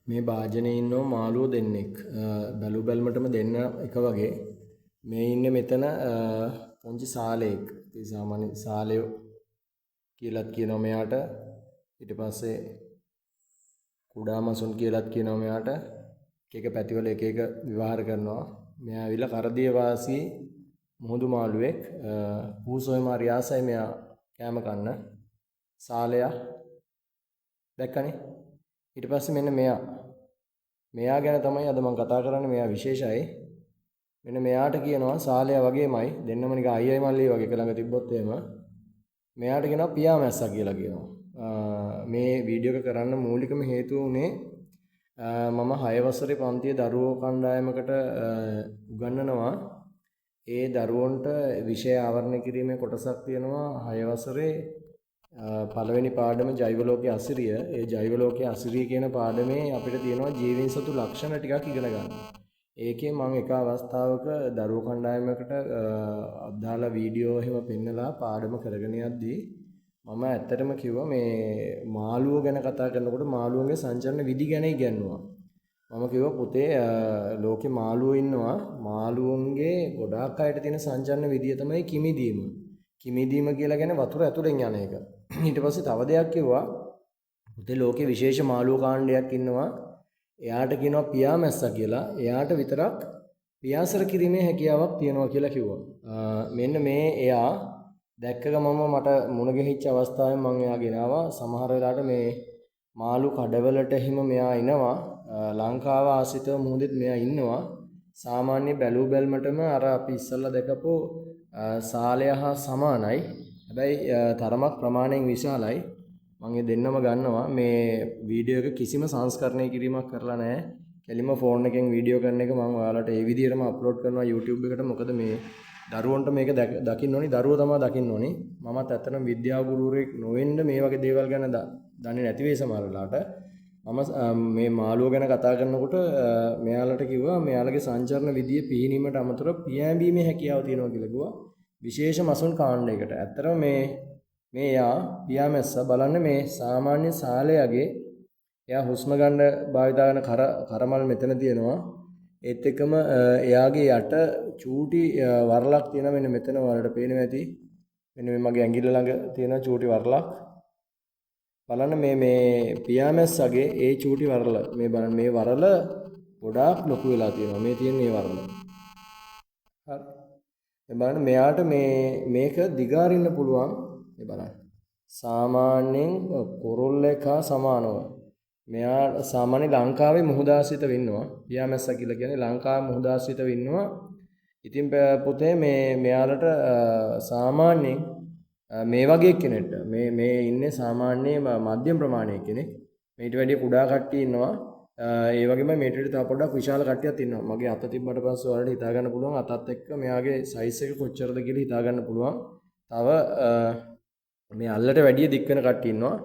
මේ භාජනයේ ඉන්නව මාළුවෝ දෙන්නෙක්. බැලු බැලමටම දෙන්න එක වගේ. මේ ඉන්නේ මෙතන පොන්චි සාලෙක්. ඉතින් සාමාන්‍ය සාලයෝ කියලාත් කියනවා මෙයාට. ඊට පස්සේ කුඩා මසුන් කියලාත් කියනවා මෙයාට. එක එක පැතිවල එක එක විවහාර කරනවා. මෙයා ඇවිල්ලා කරදිය වාසී මුහුදු මාළුවෙක්. පූසොයි මාරියාසයි මෙයා කෑම කන්න. සාලයා දැක්කනේ. ඊට පස්සේ මෙන්න මෙයා ගැන තමයි අද මම කතා කරන්නේ. මෙයා විශේෂයි. මෙන්න මෙයාට කියනවා සාලයා වගේමයි දෙන්නම නිකන් අයියයි මල්ලි වගේ එක ළඟ තිබ්බොත් එහෙම මෙයාට කියනවා පියාමැස්සා කියලා කියනවා. මේ වීඩියෝ එක කරන්න මූලිකම හේතුව උනේ මම 6 වසරේ පන්තියේ දරුවෝ කණ්ඩායමකට උගන්වනවා. ඒ දරුවන්ට විෂය ආවරණය කිරීමේ කොටසක් තියෙනවා 6 වසරේ පළවෙනි පාඩම ජෛව ලෝකයේ අසිරිය. ඒ ජෛව ලෝකයේ අසිරිය කියන පාඩමේ අපිට තියෙනවා ජීවීන් සතු ලක්ෂණ ටිකක් ඉගෙන ගන්න. ඒකේ මම එක අවස්ථාවක දරුවෝ කණ්ඩායමකට අදාළ වීඩියෝ එහෙම පෙන්නලා පාඩම කරගෙන යද්දී මම ඇත්තටම කිව්වා මේ මාළුවෝ ගැන කතා කරනකොට මාළුවන්ගේ සංචරණ විදි ගැන ඉගෙනුවා. මම කිව්වා පුතේ ලෝකේ මාළුවෝ ඉන්නවා. මාළුවන්ගේ ගොඩාක් අයට තියෙන සංචරණ විදිය තමයි කිමිදීම. කිමිදීම කියලා කියන්නේ වතුර ඇතුලෙන් යන එක. ඊට පස්සේ තව දෙයක් කිව්වා පුතේ ලෝකේ විශේෂ මාළුවෝ කාණ්ඩයක් ඉන්නවා. එයාට කියනවා පියාමැස්සා කියලා. එයාට විතරක් පියාසර කිරීමේ හැකියාවක් තියෙනවා කියලා කිව්වා. මෙන්න මේ එයා දැක්ක ගමම මට මුණ ගැහිච්ච අවස්ථාවෙන් මම එයා ගෙනාවා. සමහර වෙලාවට මේ මාළු කඩවලට හිම මෙයා එනවා. ලංකාව ආසිතව මුහුදෙත් මෙයා ඉන්නවා. සාමාන්‍ය බැලූ බැල්මටම අර අපි ඉස්සල්ලා දැකපු සාලය හා සමානයි. හැබැයි තරමක් ප්‍රමාණයෙන් විශාලයි. මම ඒ දෙන්නම ගන්නවා. මේ වීඩියෝ එක කිසිම සංස්කරණය කිරීමක් කරලා නැහැ. කෙලිම ෆෝන් එකෙන් වීඩියෝ කරන එක මම ඔයාලට ඒ විදිහටම අප්ලෝඩ් කරනවා YouTube එකට. මොකද මේ දරුවන්ට මේක දකින්න ඕනි. දරුවෝ තමයි දකින්න ඕනි. මමත් ඇත්තටම විද්‍යා ගුරුවරයෙක් නොවෙන්න මේ වගේ දේවල් ගැන දන්නේ නැති වෙයි සමහර වෙලාවට. මම මේ මාළුව ගැන කතා කරනකොට මෙයාලට කිව්වා මෙයාලගේ සංචරණ විදිය පිහිනීමට අමතරව පියෑඹීමේ හැකියාව තියෙනවා කියලා කිව්වා. විශේෂ මසුන් කාණ්ඩයකට. ඇත්තටම මේ එයා පියාමැස්සා බලන්න මේ සාමාන්‍ය සාලයගේ එයා හුස්ම ගන්න භාවිතා කරන කරමල් මෙතන තියෙනවා. ඒත් එක්කම එයාගේ යට චූටි වරලක් තියෙනවා. මෙන්න මෙතන වලට පේනවා ඇති. මෙන්න මේ මගේ ඇඟිල්ල ළඟ තියෙන චූටි වරලක්. බලන්න මේ පියාමැස්සගේ ඒ චූටි වරල මේ බලන්න මේ වරල ගොඩාක් ලොකු වෙලා තියෙනවා. මේ තියෙන මේ වරල. හරි. මේ බලන්න මෙයාට මේක දිගාරින්න පුළුවන්. මේ බලන්න. සාමාන්‍යයෙන් කොරොල්ලක සමානව. මෙයා සාමාන්‍ය ලංකාවේ මුහුදාසිතව ඉන්නවා. පියාමැස්සා කියලා කියන්නේ ලංකාවේ මුහුදාසිතව ඉන්නවා. ඉතින් පුතේ මෙයාලට සාමාන්‍යයෙන් මේ වගේ කෙනෙක්ට මේ ඉන්නේ සාමාන්‍ය මධ්‍යම ප්‍රමාණයේ කෙනෙක්. මේට වැඩිය කුඩා කට්ටිය ඉන්නවා. ඒ වගේම මේට වඩා තව පොඩ්ඩක් විශාල කට්ටියක් ඉන්නවා. මගේ අත තිබ්බට පස්සේ ඔයාලට හිතා ගන්න පුළුවන් අතත් එක්ක මෙයාගේ සයිස් එක කොච්චරද කියලා හිතා ගන්න පුළුවන්. තව මේ අල්ලට වැඩිය දික් වෙන කට්ටිය ඉන්නවා.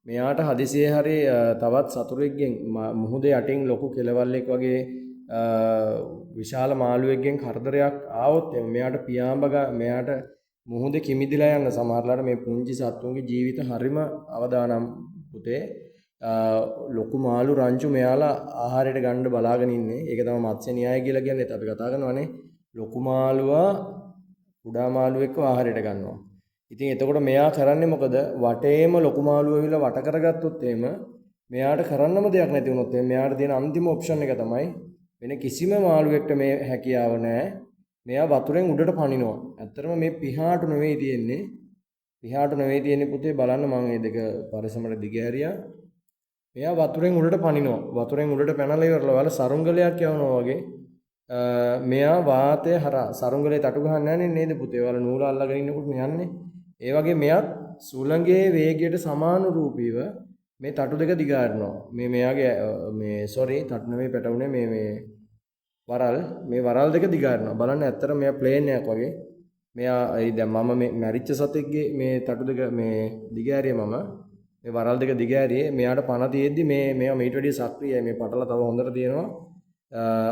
මෙයාට හදිසියේ හරි තවත් සතුරෙක්ගෙන් මුහුදේ යටින් ලොකු කෙලවල්ලෙක් වගේ විශාල මාළුවෙක්ගෙන් කරදරයක් ආවොත් මෙයාට මුහුදේ කිමිදිලා යන සමහරලාට මේ පුංචි සත්තුන්ගේ ජීවිත හරිම අවදානම් පුතේ. ලොකු මාළු රංචු මෙයාලා ආහාරයට ගන්න බලාගෙන ඉන්නේ. ඒක තමයි මත්ස්‍ය න්‍යාය කියලා කියන්නේ. අපි කතා කරනවානේ. ලොකු මාළුවා කුඩා මාළුවෙක්ව ආහාරයට ගන්නවා. ඉතින් එතකොට මෙයා කරන්නේ මොකද? වටේම ලොකු මාළුව ඇවිල්ලා වට කරගත්තොත් එහෙම මෙයාට කරන්නම දෙයක් නැති වුණොත් මෙයාට තියෙන අන්තිම ඔප්ෂන් එක තමයි වෙන කිසිම මාළුවෙක්ට මේ හැකියාව නැහැ. මෙයා වතුරෙන් උඩට පනිනවා. ඇත්තටම මේ පිහාට නෙවෙයි තියෙන්නේ. පිහාට නෙවෙයි තියෙන්නේ පුතේ බලන්න මම මේ දෙක පරිසමට දිගහැරියා. මෙයා වතුරෙන් උඩට පනිනවා. වතුරෙන් උඩට පැනලා ඉවරලා වල සරුංගලයක් යවනවා වගේ. මෙයා වාතය හරහා සරුංගලේ තටු ගහන්නේ නැහැ නේද පුතේ? වල නූල අල්ලගෙන ඉන්නකොට යන්නේ. ඒ වගේ මෙයත් සුළඟේ වේගයට සමානුරූපීව මේ තටු දෙක දිගාරනවා. මෙයාගේ තටු නෙවෙයි පැටවුනේ මේ වරල් දෙක දිගාරනවා. බලන්න ඇත්තට මෙයා ප්ලේන් එකක් වගේ. මෙයා දැන් මම මේ මැරිච්ච සතෙක්ගේ මේ තටු දෙක මේ දිගෑරියේ මම මේ වරල් දෙක දිගෑරියේ මෙයාට පණ තියෙද්දි මෙයා මීට වැඩිය සක්‍රියයි. මේ පටල තව හොඳට තියෙනවා.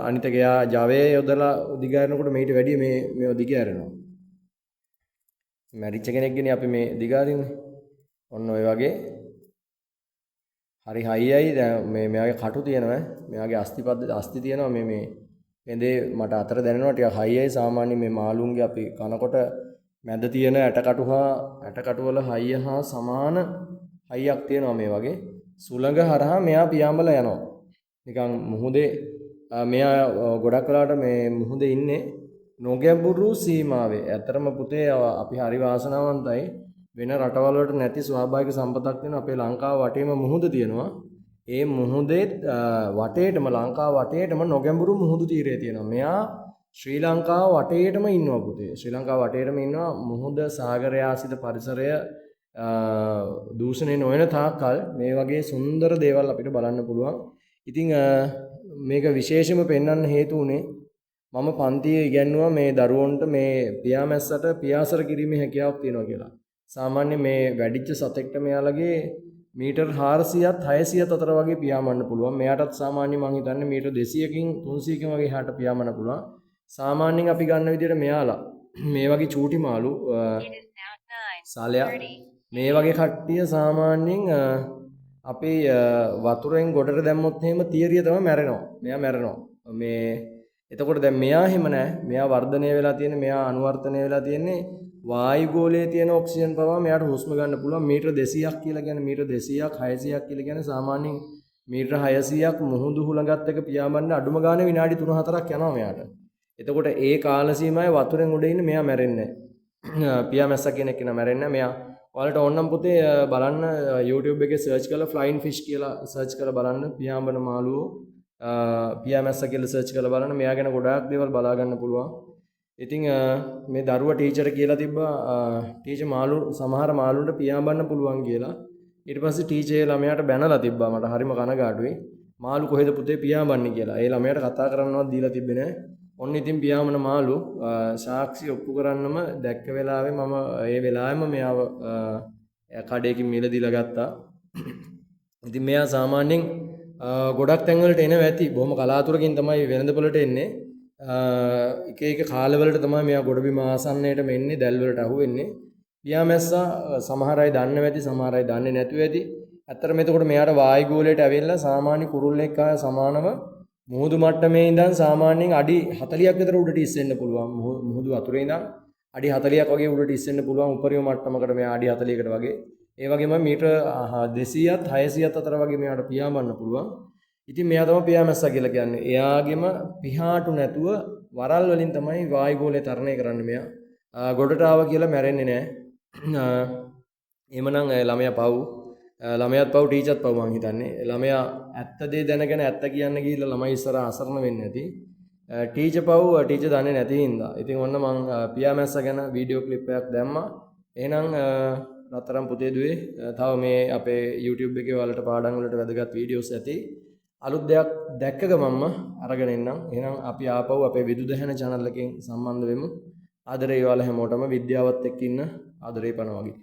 අනිත් එක එයා ජවයේ යොදලා දිගාරනකොට මීට වැඩිය මේව දිගෑරෙනවා. මැරිච්ච කෙනෙක්ගේනේ අපි මේ දිගාරින්නේ. ඔන්න ඔය වගේ හරි හයියයි. දැන් මේ මෙයාගේ කටු තියෙනවා. මෙයාගේ අස්ති තියෙනවා මේ එඳේ මට අතර දැනෙනවා ටිකක් හයියයි. සාමාන්‍යයෙන් මේ මාළුන්ගේ අපි කනකොට මැද තියෙන ඇටකටු වල හයිය හා සමාන හයියක් තියෙනවා මේ වගේ. සුළඟ හරහා මෙයා පියාඹලා යනවා. නිකන් මුහුදේ මෙයා ගොඩක් වෙලාවට මේ මුහුදේ ඉන්නේ නොගැඹුරු සීමාවේ. ඇත්තරම පුතේ අපි හරි වාසනාවන්තයි. වෙන රටවල් වලට නැති ස්වාභාවික සම්පතක් තියෙනවා. අපේ ලංකාව වටේම මුහුද තියෙනවා. ඒ මුහුදේ වටේටම ලංකාව වටේටම නොගැඹුරු මුහුදු තීරය තියෙනවා. මෙයා ශ්‍රී ලංකාව වටේටම ඉන්නවා පුතේ. ශ්‍රී ලංකාව වටේටම ඉන්නවා. මුහුද සාගරය ආසිත පරිසරය දූෂණය නොවන තාක්කල් මේ වගේ සුන්දර දේවල් අපිට බලන්න පුළුවන්. ඉතින් මේක විශේෂම පෙන්වන්න හේතු උනේ මම පන්තියේ ඉගෙනුවා මේ දරුවන්ට මේ පියාමැස්සට පියාසර කිරීමේ හැකියාවක් තියෙනවා කියලා. සාමාන්‍ය මේ වැඩිච්ච සතෙක්ට මෙයාලගේ මීටර් 400ත් 600ත් අතර වගේ පියාඹන්න පුළුවන්. මෙයාටත් සාමාන්‍ය මං හිතන්නේ මීටර් 200කින් 300කින් වගේ එහාට පියාඹන්න පුළුවන්. සාමාන්‍යයෙන් අපි ගන්න විදිහට මෙයාලා මේ වගේ චූටි මාළු සාලයා මේ වගේ කට්ටිය සාමාන්‍යයෙන් අපි වතුරෙන් ගොඩට දැම්මොත් එහෙම තියරිය තමයි මැරෙනවා. මෙයා මැරෙනවා. මේ එතකොට දැන් මෙයා එහෙම නැහැ. මෙයා වර්ධනය වෙලා තියෙන්නේ, මෙයා අනුවර්තනය වෙලා තියෙන්නේ වායු ගෝලයේ තියෙන ඔක්සිජන් පවා මෙයාට හුස්ම ගන්න පුළුවන්. මීටර 200ක් කියලා කියන්නේ මීටර 200ක් 600ක් කියලා කියන්නේ සාමාන්‍යයෙන් මීටර 600ක් මුහුදු හුලඟත් එක පියාඹන්න අඩුම ගානේ විනාඩි 3-4ක් යනවා මෙයාට. එතකොට ඒ කාල සීමාවේ වතුරෙන් උඩ ඉන්න මෙයා මැරෙන්නේ නැහැ. පියාමැස්සා කියන කෙනා මැරෙන්නේ නැහැ. මෙයා ඔයාලට ඕනනම් පුතේ බලන්න YouTube එකේ සර්ච් කරලා flying fish කියලා සර්ච් කරලා බලන්න පියාඹන මාළුවෝ පියාමැස්සා කියලා සර්ච් කරලා බලන්න මෙයා ගැන ගොඩාක් දේවල් බලා ගන්න පුළුවන්. ඉතින් මේ දරුවා ටීචර් කියලා තිබ්බා ටීචර් මාළු සමහර මාළුන්ට පියාඹන්න පුළුවන් කියලා. ඊට පස්සේ ටීචර් ළමයාට බැනලා තිබ්බා. මට හරිම කනගාටුයි. මාළු කොහෙද පුතේ පියාඹන්නේ කියලා. ඒ ළමයාට කතා කරන්නවත් දීලා තිබ්බේ නැහැ. ඔන්න ඉතින් පියාඹන මාළු සාක්ෂි ඔප්පු කරන්නම දැක්ක වෙලාවේ මම ඒ වෙලාවෙම මෙයාව කඩේකින් මිලදීලා ගත්තා. ඉතින් මෙයා සාමාන්‍යයෙන් ගොඩක් තැන්වලට එනවා ඇති. බොහොම කලාතුරකින් තමයි වෙළඳපොළට එන්නේ. එක එක කාලවලට තමයි මෙයා ගොඩබිම ආසන්නයටම එන්නේ, දැල් වලට අහු වෙන්නේ. පියාමැස්සා සමහර අය දන්නේ නැති, සමහර අය දන්නේ නැතුව ඇති. ඇත්තටම එතකොට මෙයාට වායු ගෝලයට ඇවිල්ලා සාමාන්‍ය කුරුල්ලෙක් ආය සමානව මුහුදු මට්ටමේ ඉඳන් සාමාන්‍යයෙන් අඩි 40ක් විතර උඩට ඉස්සෙන්න පුළුවන්. මුහුදු වතුරේ ඉඳන් අඩි 40ක් වගේ උඩට ඉස්සෙන්න පුළුවන්. උපරිම මට්ටමකට මෙයා අඩි 40කට වගේ. ඒ වගේම මීටර 200ත් 600ත් අතර වගේ මෙයාට පියාඹන්න පුළුවන්. ඉතින් මෙයා තමයි පියාමැස්සා කියලා කියන්නේ. එයාගෙම පිහාටු නැතුව වරල් වලින් තමයි වායු ගෝලය තරණය කරන්නේ මෙයා. ගොඩට ආව කියලා මැරෙන්නේ නැහැ. එhmenan ළමයා පව්. ළමයාත් පව් ටීචර්ත් පව් මං හිතන්නේ. ළමයා ඇත්ත දේ දැනගෙන ඇත්ත කියන්න ගිහිල්ලා ළමයි ඉස්සර අසරණ වෙන්නේ නැති. ටීචර් පව් ටීචර් දන්නේ නැති හින්දා. ඉතින් ඔන්න මං පියාමැස්සා ගැන වීඩියෝ ක්ලිප් එකක් දැම්මා. එහෙනම් රත්තරන් පුතේ දුවේ තව මේ අපේ YouTube එකේ ඔයාලට පාඩම් වලට වැදගත් වීඩියෝස් ඇති. අලුත් දෙයක් දැක්ක ගමන්ම අරගෙන එන්නම්. එහෙනම් අපි ආපහු අපේ විදුදහන channel එකෙන් සම්බන්ධ වෙමු. ආදරේ ඔයාලා හැමෝටම විද්‍යාවත් එක්ක ඉන්න ආදරේ පණ වගේ.